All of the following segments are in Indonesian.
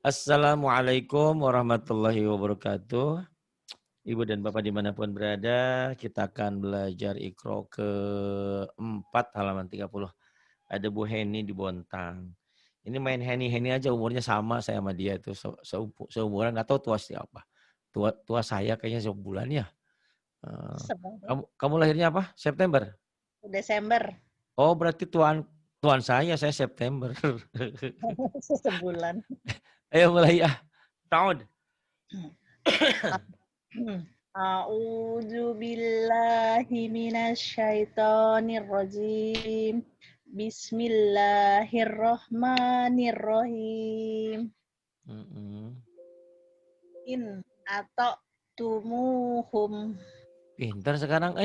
Assalamualaikum warahmatullahi wabarakatuh. Ibu dan Bapak dimanapun berada, kita akan belajar Iqra keempat halaman 30. Ada Bu Heni di Bontang. Ini main Heni-Heni aja, umurnya sama saya sama dia itu seumuran, nggak tahu tua siapa. Tua saya kayaknya sebulan ya. Kamu lahirnya apa? September? Desember. Oh berarti tuan saya September. Sebulan. Ayo mulai ya. Tahun. A'udzu billahi minasyaitonir rajim. Bismillahirrahmanirrahim. In atau tumuhum. Pintar sekarang.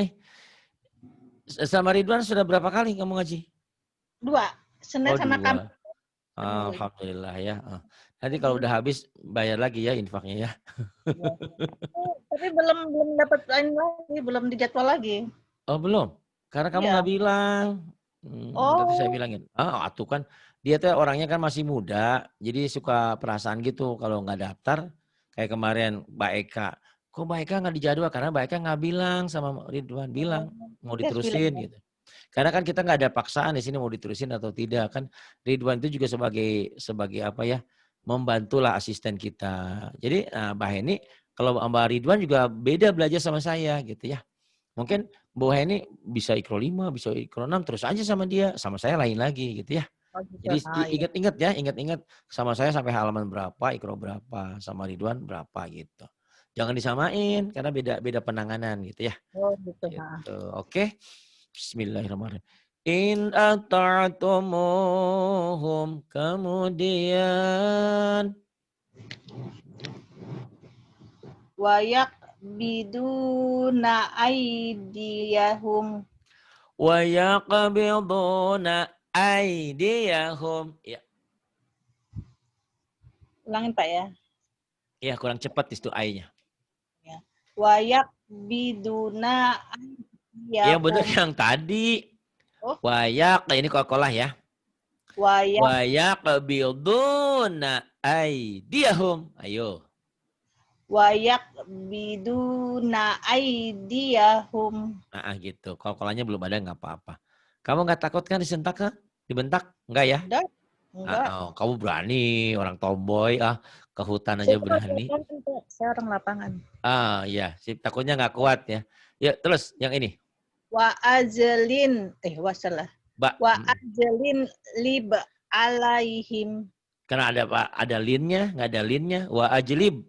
Sama Ridwan sudah berapa kali kamu ngaji? 2. Senin sama 2. Kamis. Alhamdulillah ya. Nanti kalau udah habis bayar lagi ya infaknya ya. Ya. Tapi belum dapat lagi, belum dijadwal lagi. Oh belum? Karena kamu nggak bilang. Nanti saya bilangin. Atuh kan dia tuh orangnya kan masih muda, jadi suka perasaan gitu kalau nggak daftar. Kayak kemarin Mbak Eka. Kok Mbak Eka nggak dijadwal? Karena Mbak Eka nggak bilang sama Ridwan, bilang mau diterusin gitu. Karena kan kita nggak ada paksaan di sini mau diterusin atau tidak kan. Ridwan itu juga sebagai apa ya, membantulah asisten kita. Jadi Mbak Heni kalau Mbak Ridwan juga beda belajar sama saya gitu ya. Mungkin Bu Heni bisa Iqra 5, bisa Iqra 6 terus aja sama dia, sama saya lain lagi gitu ya. Jadi ingat-ingat ya, ingat-ingat sama saya sampai halaman berapa, Iqra berapa, sama Ridwan berapa gitu. Jangan disamain karena beda penanganan gitu ya. Oh gitu. Gitu. Oke. Bismillahirrahmanirrahim. In ata'tumuhum, kemudian Wayak biduna aidiyahum. wa yaqbiduna aydiyahum. Ya. Ulangin Pak ya. Ya kurang cepat itu ai-nya. Ya. Wayak biduna Yang benar aidiyahum. yang tadi. Oh. Wayak, ini kolah ya. Wayak biduna aydiyahum. Ayo. Wayak biduna aidiyahum. Gitu. Kalau kolanya belum ada nggak apa-apa. Kamu nggak takut kan disentak kan? Dibentak? Enggak ya? Enggak. Kamu berani, orang tomboy. Ke hutan aja berani. Saya orang lapangan. Ya, takutnya nggak kuat ya. Ya, terus yang ini. Wa ajalin. Salah. Wa ajalin lib alaihim. Karena ada linnya, nggak ada linnya. Wa ajlib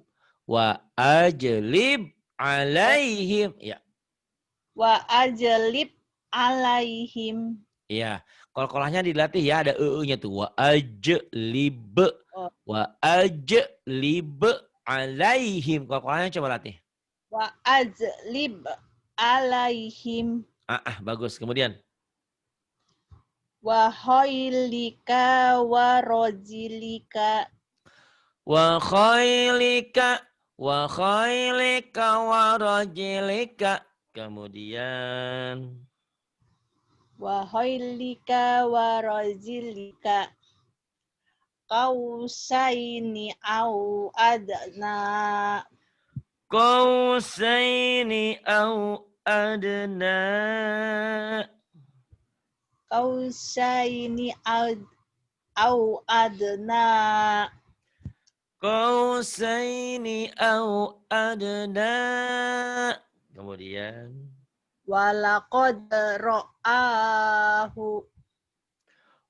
alaihim. Ya. Wa ajalib alaihim. Iya. Kolahnya dilatih ya, ada nya tuh. Wa ajlib. Wa ajlib alaihim. Kolahnya coba latih. Wa ajlib alaihim. Bagus. Kemudian. Wa khailika wa rojilika. Wa khailika wa rajilika. Kemudian Wa khailika wa rajilika. Qausaini au adna. Qausaini au adna. Qausaini au adna. Qausaini au adna. Kemudian Walaqad ra'ahu.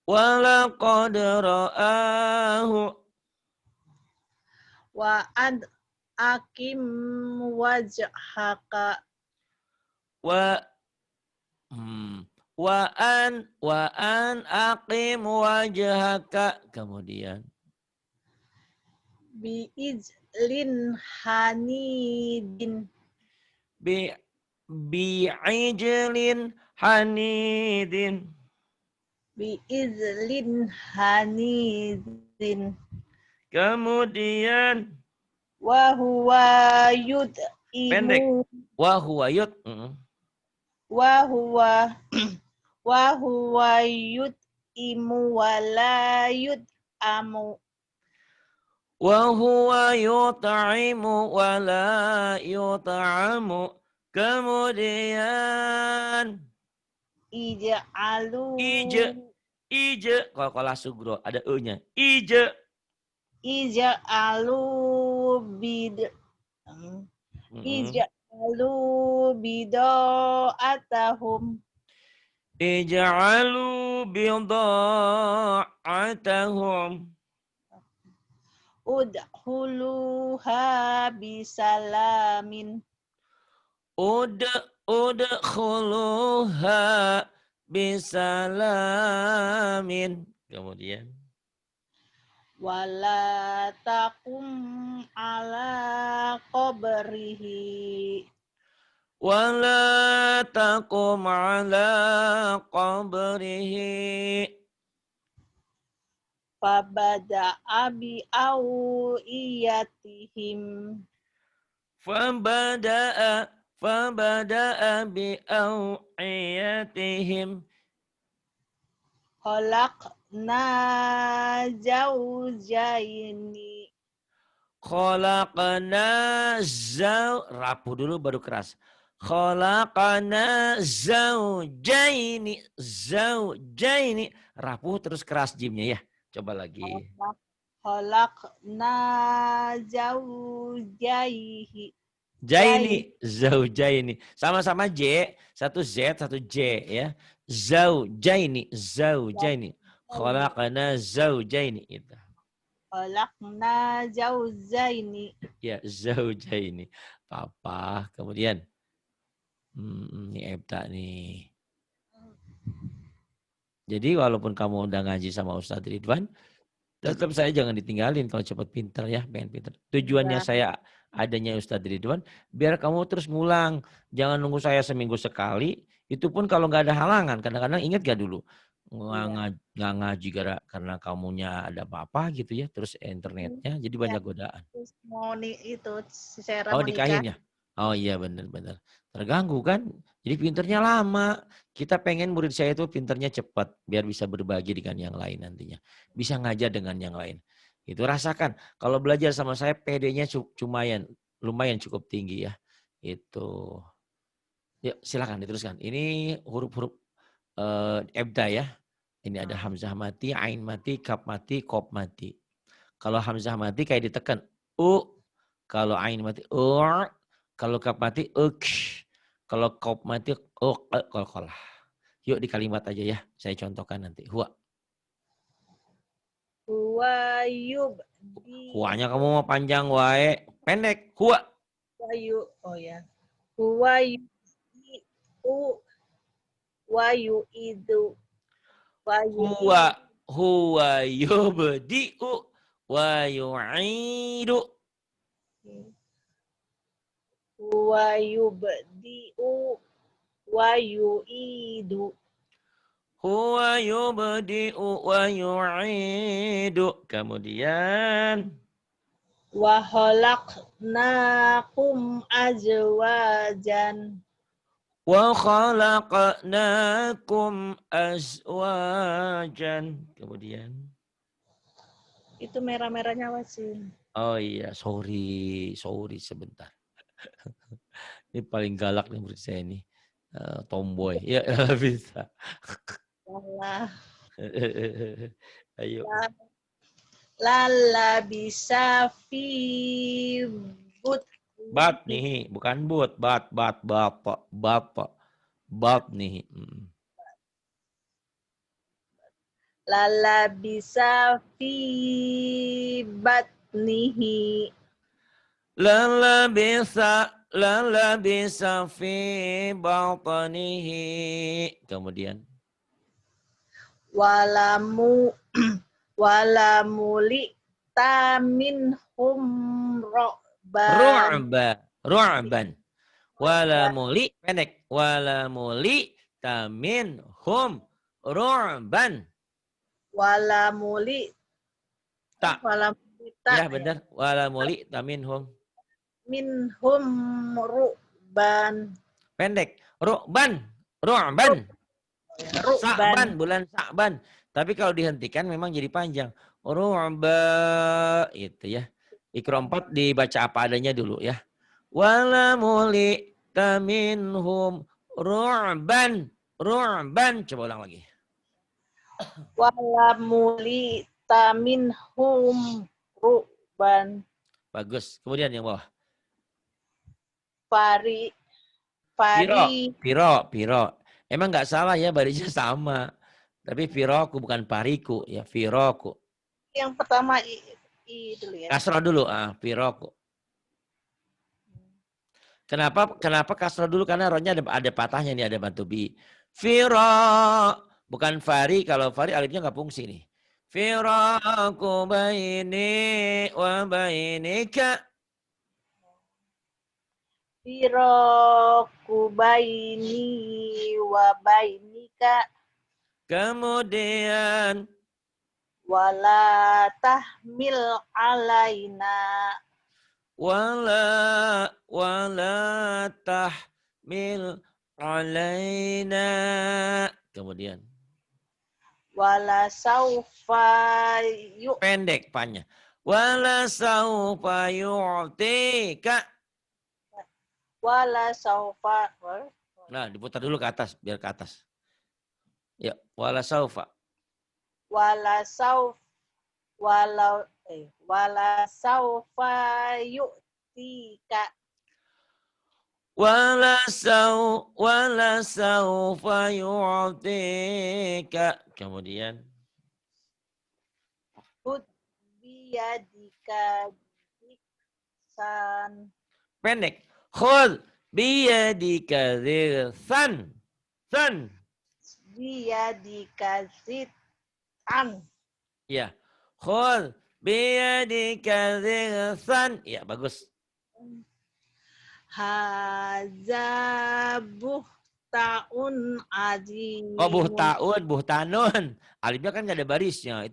walaqad ra'ahu. Wa an akim wajhaka. Wa an aqim wajhaka. Kemudian Bi ijlin hanidin. Bi'ijlin hanidin. Bi ijlin hanidin. Kemudian Wa huwa yud'imu. pendek. Wa huwa wa huwa yud'imu wa la yud'amu. Wa huwa yut'imu wa la yut'amu. Kemudian Ij'alu Qalqalah sugro ada e-nya. Ije. Ij'alu bid Ij'alu bida'atahum Ij'alu bida'atahum. Udkhuluha bisalamin Udkhuluha bisalamin. Kemudian wala taqum ala qabrihi wala taqum ala qabrihi. fabada'a bi awiyatihim Fabada'a bi aw'iyatihim. khalaqna zawjaini Khalaqna rapuh dulu baru keras. Khalaqna zawjaini. Rapuh terus keras jimnya ya. Coba lagi. Khalaqna zawjaihi Zaujaini. Sama-sama J, satu Z, satu J ya. Zaujaini. Khalaqna zawjaini itu. Khalaqna zawjaini. Ya, zaujaini. Papa, kemudian ini Ebta nih. Jadi walaupun kamu udah ngaji sama Ustadz Ridwan, tetap saya jangan ditinggalin kalau cepat pinter ya, pengen pinter. Tujuannya saya adanya Ustadz Ridwan, biar kamu terus ngulang. Jangan nunggu saya seminggu sekali, itu pun kalau nggak ada halangan. Kadang-kadang ingat gak dulu? Nggak ngaji karena kamunya ada apa-apa gitu ya, terus internetnya, jadi banyak godaan. Mau itu, Oh nikahin ya? Oh iya benar-benar. Terganggu kan? Jadi pinternya lama. Kita pengen murid saya itu pinternya cepat. Biar bisa berbagi dengan yang lain nantinya. Bisa ngajar dengan yang lain. Itu rasakan. Kalau belajar sama saya PD-nya lumayan cukup tinggi ya. Itu. Yuk silakan diteruskan. Ini huruf-huruf Ebda ya. Ini ada Hamzah mati, Ain mati, Kaf mati, Qaf mati. Kalau Hamzah mati kayak ditekan. U. Kalau Ain mati. Kalau Kaf mati, kalau Qaf mati, qalqalah. Yuk di kalimat aja ya. Saya contohkan nanti. Huwa. Huwa Huwanya kamu mau panjang wae. Pendek. Huwa. Oh ya. Huwa yu'idu. Huwa yubdi'u wa yu'idu. Huwa yubdi'u wa yu'idu. Huwa yubdi'u wa yu'idu. Kemudian wa khalaqnakum azwajan. Wa khalaqnakum azwajan. Kemudian itu merah-merahnya Wasin. Oh iya, sorry sebentar. Ini paling galak nih menurut saya ini. Tomboy. Ya bisa. Allah. Ayo. Lala bisa Bat nih, bukan but, bapak. Bat nih. Lala bisa batnihi. Lala bisa fi batnihi. Kemudian walamuli taminhum ru'ban. Walamuli pendek. Walamuli taminhum ru'ban. Walamuli tak. Ya benar. Walamuli taminhum. Minhum ru'ban. Pendek. Ru'ban. Sa'ban, bulan Sa'ban. Tapi kalau dihentikan memang jadi panjang. ru'ba. Itu ya. Iqra 4 dibaca apa adanya dulu ya. Wala mulita minhum ru'ban. Ru'ban. Coba ulang lagi. Wala mulita minhum ru'ban. Bagus. Kemudian yang bawah. Pari. Piro. Emang nggak salah ya, barisnya sama. Tapi firoku bukan pariku ya, firoku. Yang pertama i dulu ya. Kasroh dulu, firoku. Kenapa kasroh dulu? Karena rohnya ada patahnya nih, ada bantu bi. Firo, bukan fari. Kalau fari alifnya nggak fungsi nih. Firaku baini wa bainika. Firaku baini wa bainika. Kemudian Wala tahmil alaina. wala tahmil alaina. Kemudian Wala saufa pendek pannya. Wala saufa yu'tika. wala saufa. Nah, diputar dulu ke atas biar ke atas. Ya, wala saufa. Wala sauf wala saufa yu'tika. Wala saufa yu'tika. Kemudian Hud biyadika diksan. pendek. Khudh biyadika dzirsan. San. Biyadika zitan. Ya. Khudh biyadika dzirsan. Ya, bagus. Haza buhtaun Oh, azimun. buhtanun. Alifnya kan nggak ada barisnya.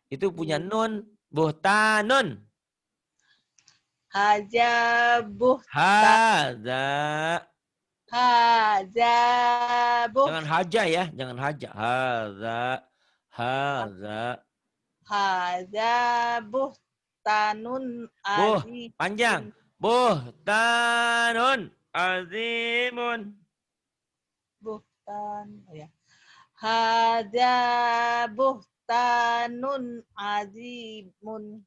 Itu punya nun. Buhtanun. Haza buhta. Hadza. Haza buh. Jangan haja ya, jangan haja. Hadza. Haza buhtanun Buh, panjang. azimun. Buhtanun azimun. Buhtan. Oh ya. Haza buhtanun azimun.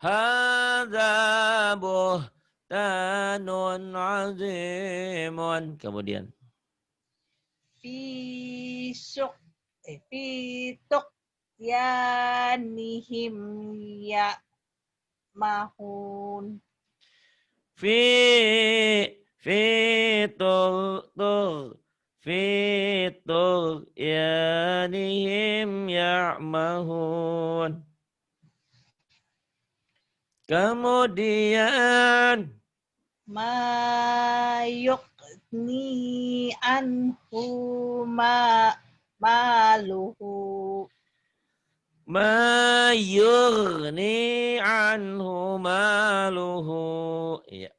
Hadza buhtanun azimun. Kemudian. Fisuk. Fituk yanihim ya mahun. Fitul yanihim ya'mahun. Kemudian Mayukni anhu maluhu. Mayughni anhu maluhu. Iya.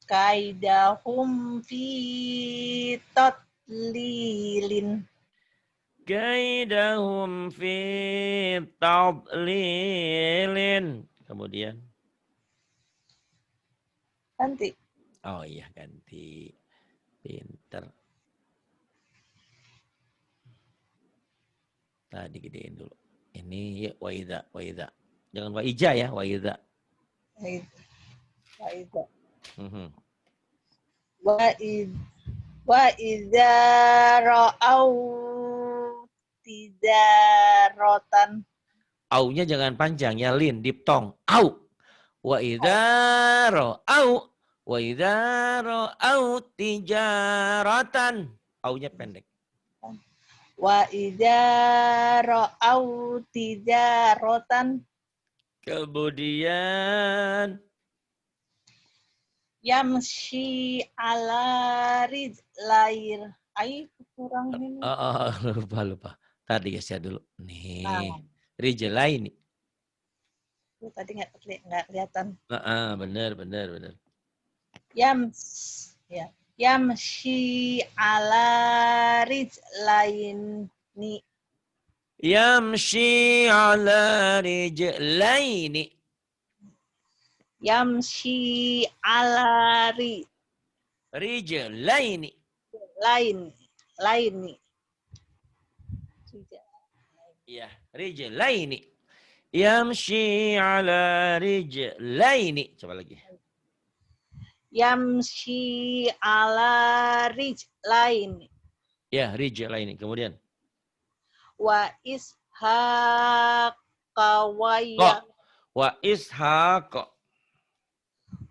Kaidahum fi tatlilin. Kaidahum fi tadlilin. Kemudian. Nanti. Oh iya, ganti. Pinter. Tadi gedein dulu. Ini ya, waida. Jangan waija ya, waida. Waida. Wa idza ra'au tijaratan. Aunya jangan panjang ya, lin, diptong. Au. Wa idza ra'au tijaratan. Aunya pendek. Wa idza ra'au tijaratan. Kemudian Yamshi ala rijlair. Kurang ini. lupa. Tadi ya dulu. Nih. Rijlaini. Tadi nggak kelihatan. Bener. Yamshi ala rijlaini. Yamshi ala rijlaini. Yamshi ala Rijlaini. laini. Ya, rijlaini. Yamshi ala rijlaini. Coba lagi. Yamshi ala rijlaini. Ya, rijlaini. Kemudian. Wa ishaqa Wa ishaq.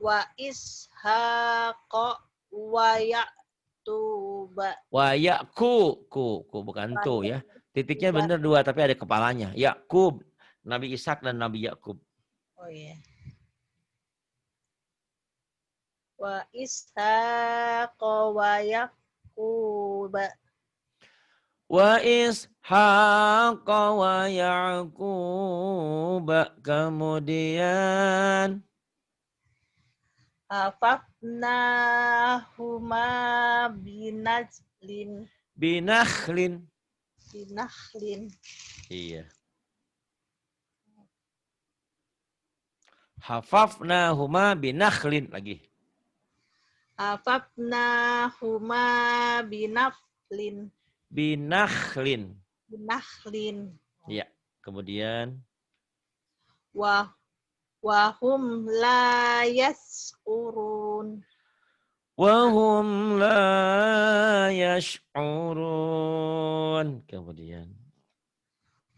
wa ishaqa wa ya'tuba. Wa Yakub. Ku bukan tu ya. Titiknya benar dua tapi ada kepalanya. Yakub. Nabi Ishak dan Nabi Yakub. Oh iya. Wa ishaqa wa yaquba. Wa ishaq wa Yaqub. Kemudian Hafafnahuma binakhlin. Iya. Hafafnahuma binakhlin lagi. Hafafnahuma Binakhlin. Iya. Kemudian Wahum la yas'urun. Wahum la yash'urun. Kemudian.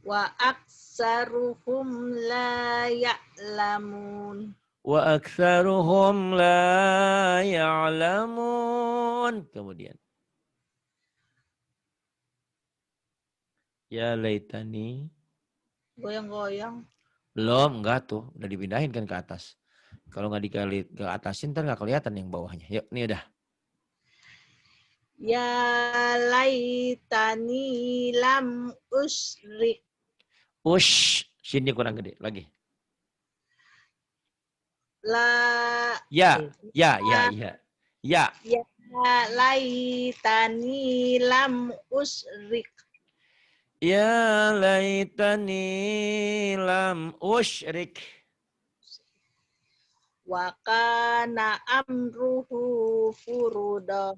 Wa aksaruhum la ya'lamun. Wa aktsaruhum la ya'lamun. Kemudian. Ya laitani. Goyang-goyang. Belum, enggak tuh. Udah dipindahin kan ke atas. Kalau nggak dikali ke atasin, ntar nggak kelihatan yang bawahnya. Yuk, ini udah. Ya laitani lam usrik. Sini kurang gede. Lagi. Ya. Ya. Ya laitani lam usrik. Ya laitani lam usyrik. Wa kana amruhu furuda.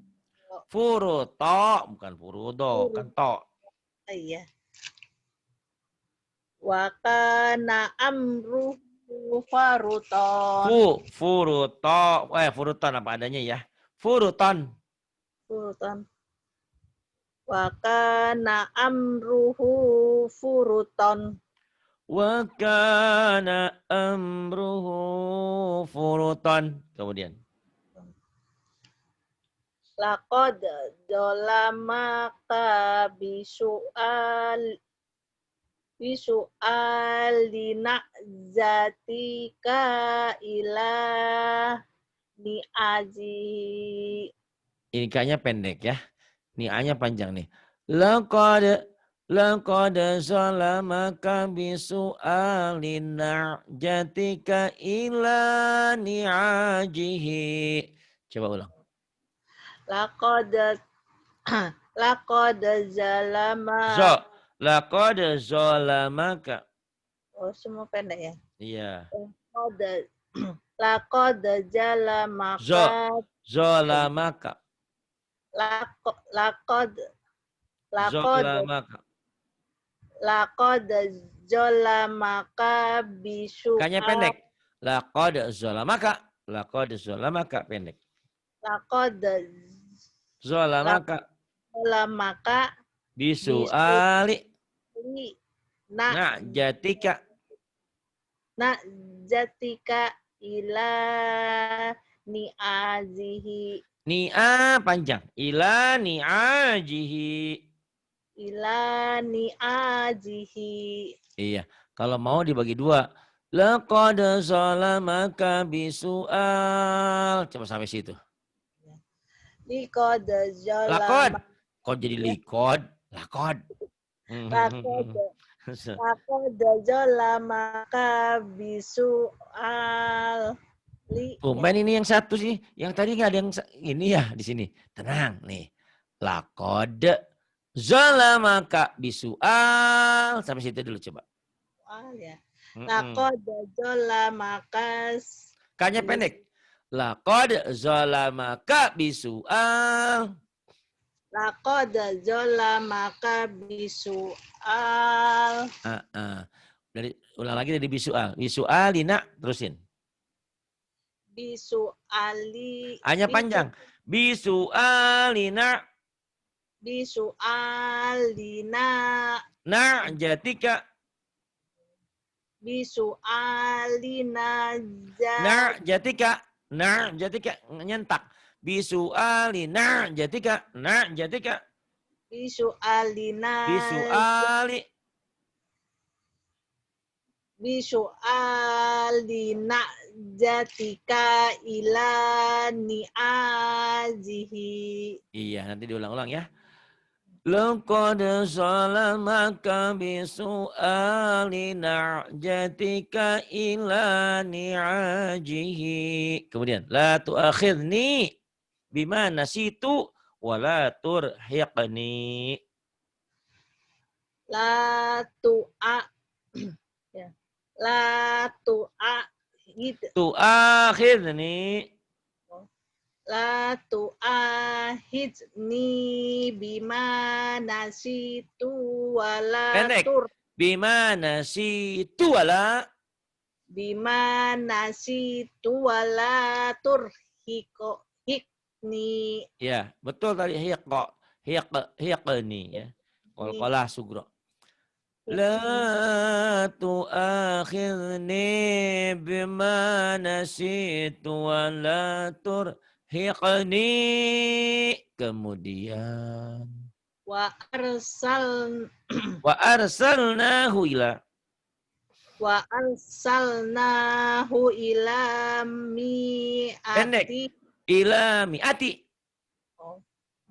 Furuto, bukan furudo, kan to. Iya. Wa kana amruhu faruton. Furuton apa adanya ya. Furuton. Wa kana amruhu furuton. Wa kana amruhu furuton. Kemudian. Laqad dolamaka bisu'alina zatika ila ni'aji. Ini kayaknya pendek ya. Ni'anya panjang nih. Laqad zalamaka bisu'alina jatika ila ni'ajihi. Coba ulang. Laqad zalamaka. Oh, semua pendek ya? Iya. Laqad zalamaka. Laqad zalamaka bisu. Kayaknya pendek. Laqad zalamaka pendek. Laqad zalamaka bisu'ali jatika ila ni'azihi. Ni'a panjang. Ila ni'ajihi. Iya. Kalau mau dibagi dua. Laqad zalamaka bisu'al. Coba sampai situ. Laqad Kok jadi likod? Laqad. Laqad zalamaka bisu'al. Tumben ini yang satu sih. Yang tadi nggak ada yang ini ya di sini. Tenang nih. Laqad Zalamaka bisu'al. Sampai situ dulu coba. Ya. Laqad zalamaka. Kanya pendek. Laqad zalamaka bisu'al. Laqad zalamaka bisu'al. Ulang lagi dari bisu'al. Bisu'alina terusin. Bisu'ali. Hanya panjang. Bisu'alina. Bisu'alina. Na'jatika. Bisu'alina. Na'jatika. Na'jatika. Nyentak. Bisu'alina. Na'jatika. Na'jatika. Bisu'alina. Bisu'alina jatika ila ni'azihi. Iya, nanti diulang-ulang ya. Laqad zalamaka bisu'ali na'jatika ila ni'ajihi. Kemudian, la tu'akhidni bima nasitu wa la turhiqni. La tu'a ya. La tu'akhidni. La tu'ahidni bima nasitu wala tur. Bima nasitu wala. Bima nasitu wala turhiqni. Ya, betul tadi hiqni ya. Qalqalah sugro. La tu'akhidni bima nasitu wa la turhiqni. Kemudian wa arsalnahu ila mi'ati. Ila mi'ati.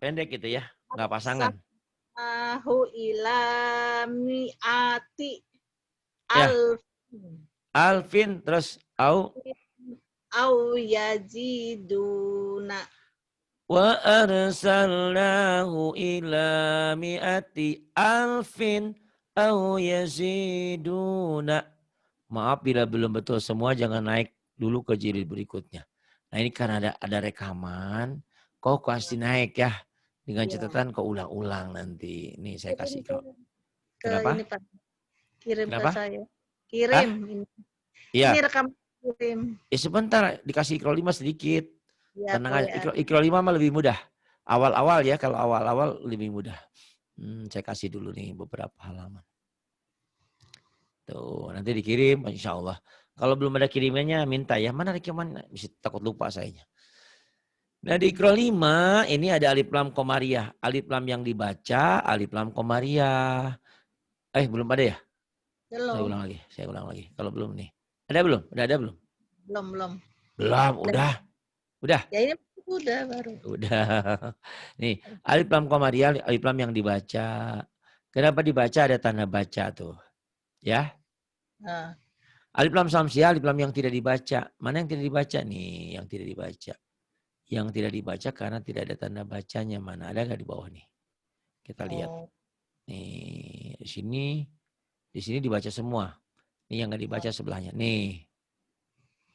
Pendek gitu ya, nggak pasangan. Ila mi'ati alfin terus au yaziduna. Wa arsalnahu ila mi'ati alfin au yaziduna. Maaf bila belum betul semua, jangan naik dulu ke jilid berikutnya. Nah ini karena ada rekaman, kau pasti naik ya. Dengan catatan kau ulang-ulang nanti. Nih saya kasih kau. Kenapa? Ini, Pak. Kirim Kenapa? ke saya. Kirim. Iya. Ini rekam kirim. Sebentar, dikasih ikro 5 sedikit. Ya, tenang aja. Ikro 5 mah lebih mudah. Awal-awal ya, kalau awal-awal lebih mudah. Saya kasih dulu nih beberapa halaman. Tuh, nanti dikirim insya Allah. Kalau belum ada kirimannya minta ya. Mana rekaman? Bisa takut lupa sayanya. Nah di Ikro 5 ini ada alif lam komariah. Alif lam yang dibaca, alif lam komariah. Belum ada ya? Belum. Saya ulang lagi. Kalau belum nih. Ada belum? Udah ada belum? Belum. Belum, udah. Ya ini udah baru. Udah. Nih, alif lam komariah, alif lam yang dibaca. Kenapa dibaca? Ada tanda baca tuh. Ya. Alif lam samsiah, alif lam yang tidak dibaca. Mana yang tidak dibaca? Nih, yang tidak dibaca. Yang tidak dibaca karena tidak ada tanda bacanya. Mana ada nggak di bawah nih? Kita lihat. Nih, di sini dibaca semua. Ini yang nggak dibaca sebelahnya. Nih.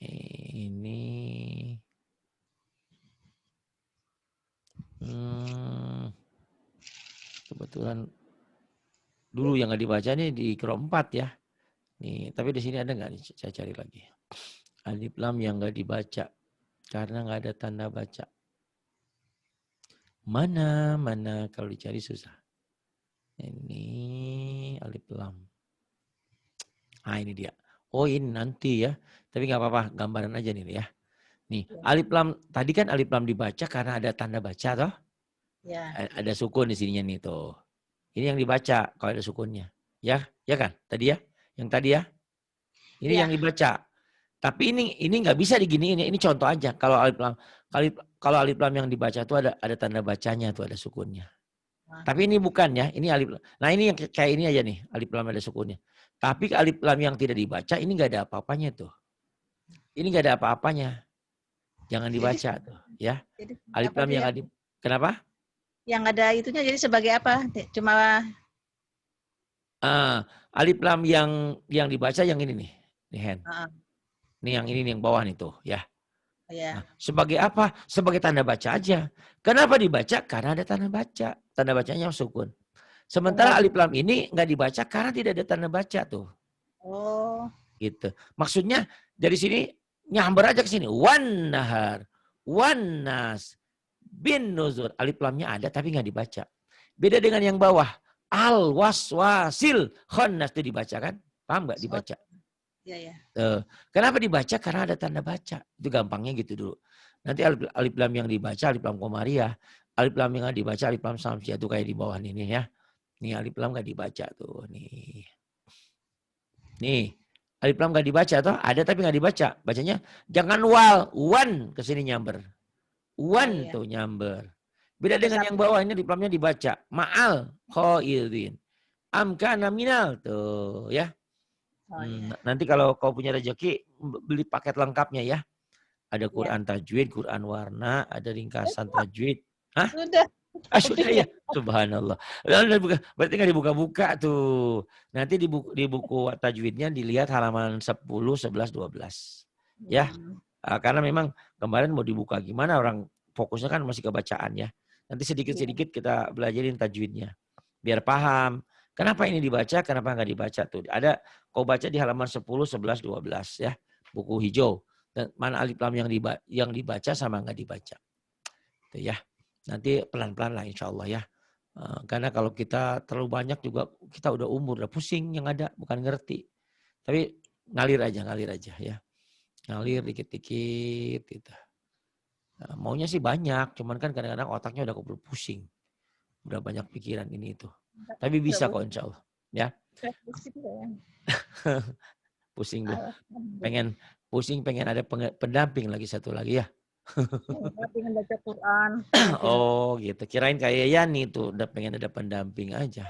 Ini. Kebetulan dulu yang nggak dibaca nih di Ikro 4 ya. Nih, tapi di sini ada nggak nih? Saya cari lagi. Alif lam yang nggak dibaca karena nggak ada tanda baca. Mana kalau dicari susah. Ini alif lam. Ini dia. Oh ini nanti ya. Tapi nggak apa-apa, gambaran aja nih ya. Nih, alif lam tadi kan alif lam dibaca karena ada tanda baca toh? Ya. Ada sukun di sininya nih tuh. Ini yang dibaca kalau ada sukunnya. Ya kan? Tadi ya? Yang tadi ya? Ini yang dibaca. Tapi ini nggak bisa diginiin. Ini contoh aja. Kalau alif lam yang dibaca tuh ada tanda bacanya tuh, ada sukunnya. Tapi ini bukan ya. Ini alif lam. Nah ini yang kayak ini aja nih. Alif lam ada sukunnya. Tapi alif lam yang tidak dibaca ini nggak ada apa-apanya tuh. Ini nggak ada apa-apanya. Jangan dibaca tuh ya. Alif lam yang ada. Kenapa? Yang ada itunya jadi sebagai apa? Cuma alif lam yang dibaca yang ini nih. Nih Hen. Nih yang ini nih yang bawah nih tuh ya. Ya. Nah, sebagai apa? Sebagai tanda baca aja. Kenapa dibaca? Karena ada tanda baca. Tanda bacanya sukun. Sementara alif lam ini nggak dibaca karena tidak ada tanda baca tuh. Oh. Gitu. Maksudnya dari sini nyamber aja ke sini. Wan nahar, wan nas, bin nuzur. Alif lamnya ada tapi nggak dibaca. Beda dengan yang bawah. Al waswasil khannas itu dibaca kan? Paham nggak dibaca? Iya, ya. Kenapa dibaca? Karena ada tanda baca. Itu gampangnya gitu dulu. Nanti alif lam yang dibaca, alif lam komariah. Alif lam yang dibaca, alif lam samsiah. Itu kayak di bawah ini ya. Nih alif lam nggak dibaca tuh. Nih. Alif lam nggak dibaca tuh. Ada tapi nggak dibaca. Bacanya jangan wal. Wan kesini nyamber. Wan tuh nyamber. Beda dengan yang bawah ini alif lamnya dibaca. Ma'al khaidin. Amkana minal tuh ya. Nanti kalau kau punya rezeki beli paket lengkapnya ya. Ada Quran tajwid, Quran warna, ada ringkasan tajwid. Hah? Sudah. Sudah ya. Subhanallah. Berarti nggak dibuka-buka tuh. Nanti di buku tajwidnya dilihat halaman 10, 11, 12. Ya. Karena memang kemarin mau dibuka gimana orang fokusnya kan masih ke bacaan ya. Nanti sedikit-sedikit kita belajarin tajwidnya. Biar paham. Kenapa ini dibaca, kenapa nggak dibaca tuh. Ada kau baca di halaman 10, 11, 12 ya. Buku hijau. Dan mana alif lam yang dibaca sama nggak dibaca. Itu ya. Nanti pelan-pelan lah insya Allah ya. Karena kalau kita terlalu banyak juga kita udah umur, udah pusing yang ada, bukan ngerti. Tapi ngalir aja ya. Ngalir dikit-dikit gitu. Nah, maunya sih banyak, cuman kan kadang-kadang otaknya udah keburu pusing. Udah banyak pikiran ini itu. Tapi bisa kok insya Allah. Ya. Pusing bu. Pengen ada pendamping lagi satu lagi ya. Pengen baca Quran. Oh gitu. Kirain kayak Yani tuh udah pengen ada pendamping aja.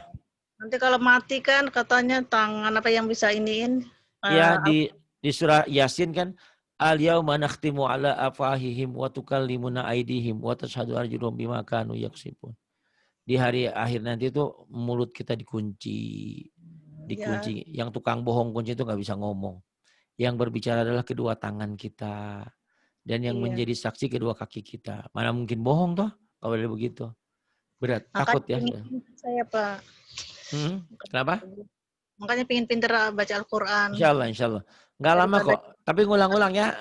Nanti kalau mati kan katanya tangan apa yang bisa iniin? Ya di surah Yasin kan al-yauma nakhtimu ala afahihim wa tukallimuna aydihim wa tashhadu arjuluhum bima kanu yaksibun. Di hari akhir nanti itu mulut kita dikunci. Dikunci. Ya. Yang tukang bohong kunci itu nggak bisa ngomong. Yang berbicara adalah kedua tangan kita. Dan yang menjadi saksi kedua kaki kita. Mana mungkin bohong toh kalau ada begitu. Berat. Takut ya. Saya Pak. Kenapa? Makanya pengen pinter baca Al-Quran. Insya Allah. Nggak lama kok. Tapi ngulang-ngulang ya.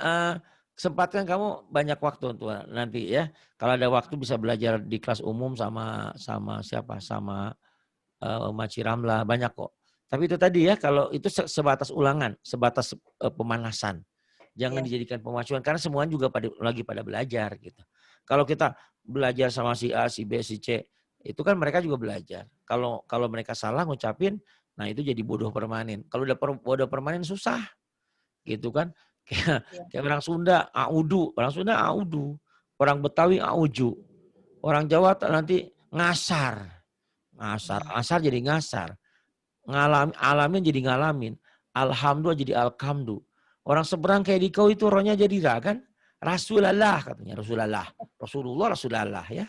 Sempatkan kamu banyak waktu tuh nanti ya. Kalau ada waktu bisa belajar di kelas umum sama siapa? Sama Maci Ramla. Banyak kok. Tapi itu tadi ya. Kalau itu sebatas ulangan. Sebatas pemanasan. Jangan dijadikan pemacuan. Karena semuanya juga lagi pada belajar gitu. Kalau kita belajar sama si A, si B, si C. Itu kan mereka juga belajar. Kalau mereka salah ngucapin. Nah itu jadi bodoh permanen. Kalau udah bodoh permanen susah. Gitu kan. Kayak orang Sunda, audu. Orang Sunda audu. Orang Betawi auju. Orang Jawa nanti ngasar. Asar jadi ngasar. Alamin jadi ngalamin. Alhamdulillah jadi alhamdu. Orang seberang kayak di kau itu rohnya jadi ra kan. Rasulullah katanya. Rasulullah ya.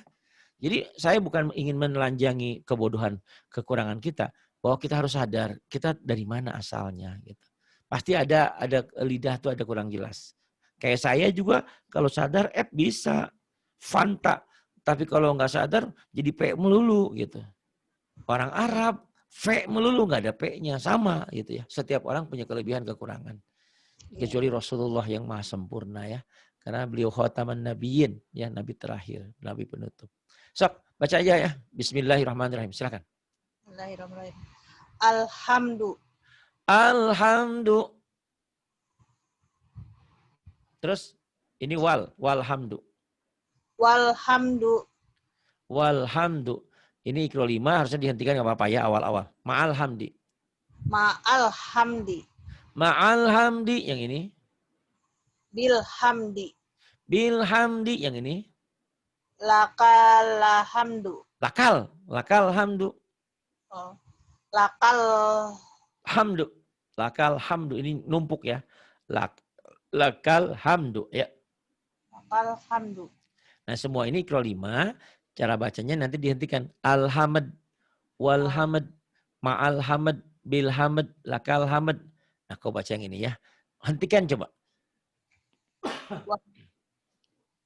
Jadi saya bukan ingin menelanjangi kebodohan, kekurangan kita. Bahwa kita harus sadar kita dari mana asalnya gitu. Pasti ada lidah tuh ada kurang jelas. Kayak saya juga kalau sadar bisa. Fanta. Tapi kalau nggak sadar jadi P melulu gitu. Orang Arab V melulu nggak ada P-nya sama gitu ya. Setiap orang punya kelebihan kekurangan. Kecuali Rasulullah yang maha sempurna ya. Karena beliau khataman nabiyyin ya, nabi terakhir, nabi penutup. Sok, baca aja ya. Bismillahirrahmanirrahim. Silakan. Bismillahirrahmanirrahim. Alhamdu. Terus ini walhamdu. Walhamdu. Ini ikro 5 harusnya dihentikan nggak apa-apa ya awal-awal. Ma'alhamdi. Ma'alhamdi yang ini. Bilhamdi yang ini. Lakalhamdu. Lakal hamdu. Oh. Lakal hamdu ini numpuk ya. Lakal hamdu ya. Lakal hamdu. Nah semua ini ikro 5 Cara bacanya nanti dihentikan. Alhamd, walhamd, ma'alhamd, bilhamd, lakalhamd. Nah, kau baca yang ini ya. Hentikan coba.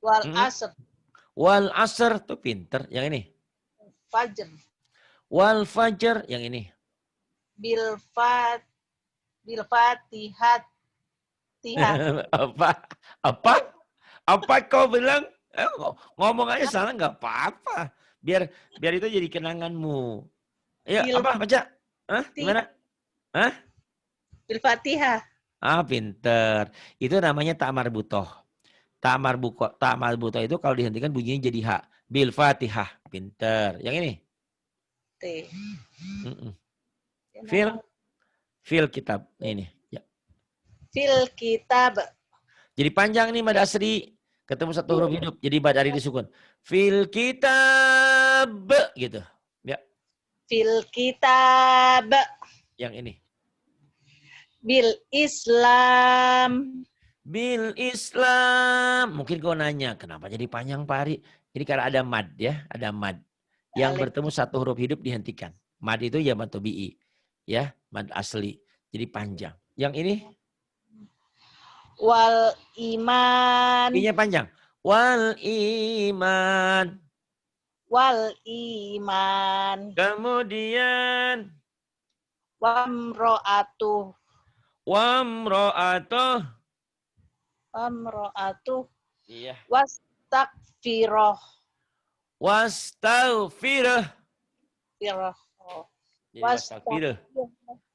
Wal asr. Wal asr tuh pinter. Yang ini. Fajr. Wal fajr. Yang ini. Bil fatihat. Apa? Apa? Apa kau bilang? Ngomong aja salah nggak apa-apa. Biar itu jadi kenanganmu. Ya, apa baca? Hah? Gimana? Hah? Bil fatihah. Ah, pinter. Itu namanya tak marbutoh. Tak marbutoh itu kalau dihentikan bunyinya jadi hak. Bil fatihah. Pinter. Yang ini? T. Fil kitab. Ini. Ya. Fil kitab. Jadi panjang nih Mad Asri. Ketemu satu huruf hidup. Jadi badari disukun. Fil kitab. Gitu. Ya. Fil kitab. Yang ini. Bil Islam. Bil Islam. Mungkin kau nanya, kenapa jadi panjang Pak Ari? Jadi karena ada mad ya. Ada mad. Yang bertemu satu huruf hidup dihentikan. Mad itu ya mad tobi'i. Ya. Mad asli. Jadi panjang. Yang ini. Wal iman. I-nya panjang. Wal iman. Wal iman. Kemudian. Wamro'atuh. Wamro'atuh. Wamro'atuh. Iya. Wastakfiroh. Wastaghfirah. Wastaghfirah.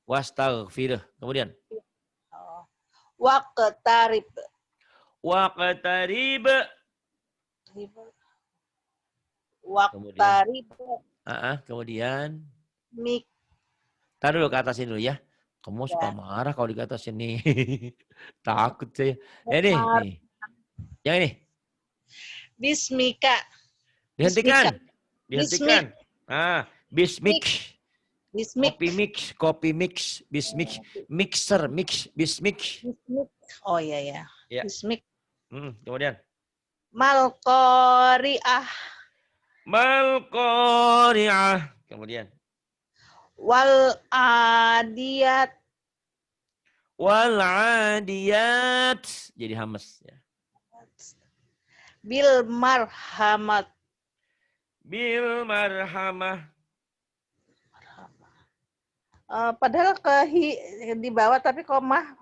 Wastaghfirah. Kemudian. Waqtarib. Waqtarib. Waqtarib. Kemudian. Mik. Taruh dulu ke atas ini dulu ya. Kamu suka marah kalau di atas ini. Takut saya. Ini nih. Yang ini. Bismika. Dihentikan. Dihentikan. Bismik. Bismik. Kopi mix, bismik, mixer, bismik. Oh iya ya. Bismik. Kemudian. Malqari'ah. Malqari'ah. Kemudian. Wal adiyat. Wal adiyat. Jadi hamas ya. Bil marhamat. Bil marhamah. Padahal di bawah tapi komah.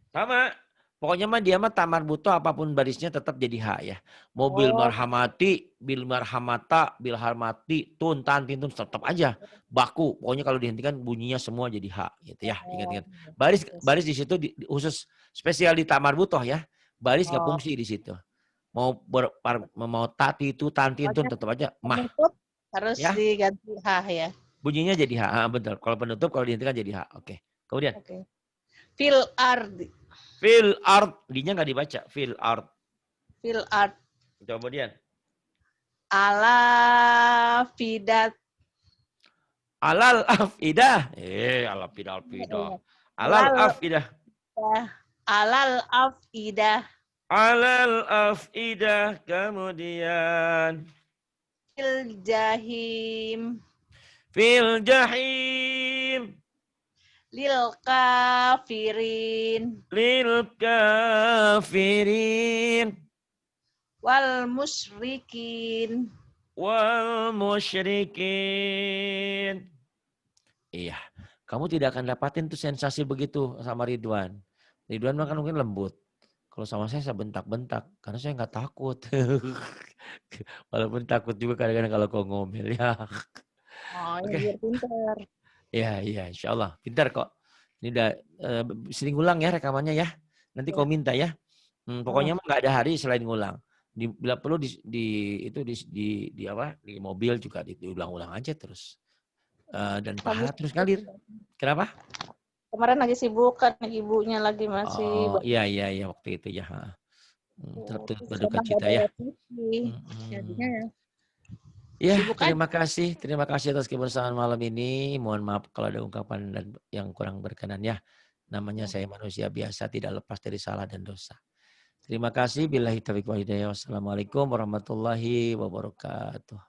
Sama. Pokoknya mah dia mah tamar butuh apapun barisnya tetap jadi hak ya. Mau bil marhamati, bil marhamata, bil harmati, tun, tan, tintun tetap aja baku. Pokoknya kalau dihentikan bunyinya semua jadi hak gitu ya. Ingat-ingat. Baris di situ khusus spesial di tamar butuh ya. Baris nggak fungsi di situ. Mau tati itu tan, tintun tetap aja mah. Harus diganti hak ya. Bunyinya jadi hak, betul. Kalau penutup kalau dihentikan jadi hak. Oke. Kemudian. Fil ardi. Fil art, D-nya nggak dibaca. Fil art. Fil art. Kemudian. Ala fidat. Alal afidah. Alafidah. Alal afidah. Alal afidah. Alal afidah. Kemudian. Fil jahim. Fil jahim. Lil kafirin. Lil kafirin. Wal musyrikin. Wal musyrikin. Iya. Kamu tidak akan dapatin tuh sensasi begitu sama Ridwan. Ridwan kan mungkin lembut. Kalau sama saya bentak-bentak. Karena saya nggak takut. Walaupun takut juga kadang-kadang kalau kau ngomel ya. Biar pintar. Ya, insya Allah. Pintar kok. Ini udah sering ulang ya rekamannya ya. Nanti kau minta ya. Pokoknya nggak ada hari selain ngulang. Bila perlu di mobil juga diulang-ulang aja terus. Dan pahala terus ngalir. Kenapa? Kemarin lagi sibuk kan ibunya lagi masih. Oh iya waktu itu ya. Berduka cita ya. Ya, terima kasih atas kebersamaan malam ini. Mohon maaf kalau ada ungkapan yang kurang berkenan ya. Namanya saya manusia biasa, tidak lepas dari salah dan dosa. Terima kasih. Billahi taufiq wal hidayah. Wassalamualaikum warahmatullahi wabarakatuh.